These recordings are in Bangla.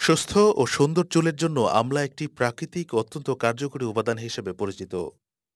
সুস্থ ও সুন্দর চুলের জন্য আমলা একটি প্রাকৃতিক অত্যন্ত কার্যকরী উপাদান হিসেবে পরিচিত।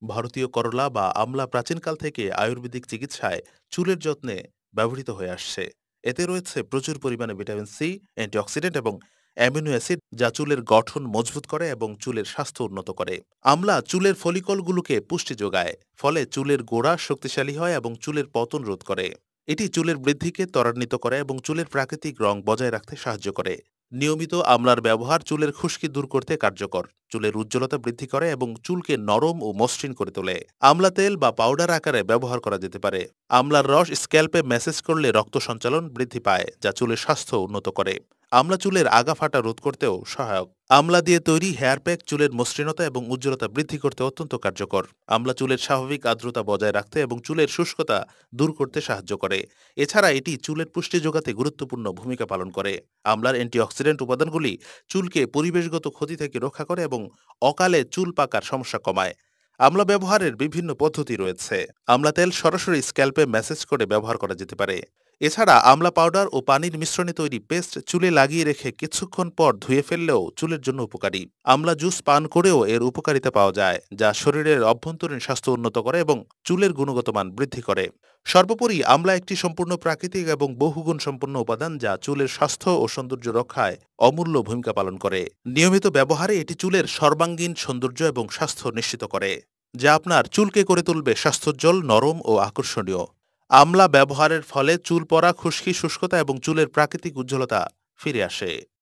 ভারতীয় করলা বা আমলা প্রাচীনকাল থেকে আয়ুর্বেদিক চিকিৎসায় চুলের যত্নে ব্যবহৃত হয়ে আসছে। এতে রয়েছে প্রচুর পরিমাণে ভিটামিন সি, অ্যান্টিঅক্সিডেন্ট এবং অ্যামিনো অ্যাসিড, যা চুলের গঠন মজবুত করে এবং চুলের স্বাস্থ্য উন্নত করে। আমলা চুলের ফলিকলগুলোকে পুষ্টি যোগায়, ফলে চুলের গোড়া শক্তিশালী হয় এবং চুলের পতন রোধ করে। এটি চুলের বৃদ্ধিকে ত্বরান্বিত করে এবং চুলের প্রাকৃতিক রং বজায় রাখতে সাহায্য করে। নিয়মিত আমলার ব্যবহার চুলের খুশকি দূর করতে কার্যকর, চুলের উজ্জ্বলতা বৃদ্ধি করে এবং চুলকে নরম ও মসৃণ করে তোলে। আমলা তেল বা পাউডার আকারে ব্যবহার করা যেতে পারে। আমলার রস স্ক্যাল্পে ম্যাসেজ করলে রক্ত সঞ্চালন বৃদ্ধি পায়, যা চুলের স্বাস্থ্য উন্নত করে। আমলা চুলের আগা ফাটা রোধ করতেও সহায়ক। আমলা দিয়ে তৈরি হেয়ার প্যাক চুলের মসৃণতা এবং উজ্জ্বলতা বৃদ্ধি করতে অত্যন্ত কার্যকর। আমলা চুলের স্বাভাবিক আর্দ্রতা বজায় রাখতে এবং চুলের শুষ্কতা দূর করতে সাহায্য করে। এছাড়া এটি চুলের পুষ্টি যোগাতে গুরুত্বপূর্ণ ভূমিকা পালন করে। আমলার অ্যান্টিঅক্সিডেন্ট উপাদানগুলি চুলকে পরিবেশগত ক্ষতি থেকে রক্ষা করে এবং অকালে চুল পাকার সমস্যা কমায়। আমলা ব্যবহারের বিভিন্ন পদ্ধতি রয়েছে। আমলা তেল সরাসরি স্ক্যাল্পে ম্যাসেজ করে ব্যবহার করা যেতে পারে। এছাড়া আমলা পাউডার ও পানির মিশ্রণে তৈরি পেস্ট চুলে লাগিয়ে রেখে কিছুক্ষণ পর ধুয়ে ফেললেও চুলের জন্য উপকারী। আমলা জুস পান করেও এর উপকারিতা পাওয়া যায়, যা শরীরের অভ্যন্তরীণ স্বাস্থ্য উন্নত করে এবং চুলের গুণগত মান বৃদ্ধি করে। সর্বোপরি আমলা একটি সম্পূর্ণ প্রাকৃতিক এবং বহুগুণ সম্পন্ন উপাদান, যা চুলের স্বাস্থ্য ও সৌন্দর্য রক্ষায় অমূল্য ভূমিকা পালন করে। নিয়মিত ব্যবহারে এটি চুলের সর্বাঙ্গীন সৌন্দর্য এবং স্বাস্থ্য নিশ্চিত করে, যা আপনার চুলকে করে তুলবে স্বাস্থ্যোজ্জ্বল, নরম ও আকর্ষণীয়। আমলা ব্যবহারের ফলে চুল পড়া, খুশকি, শুষ্কতা এবং চুলের প্রাকৃতিক উজ্জ্বলতা ফিরে আসে।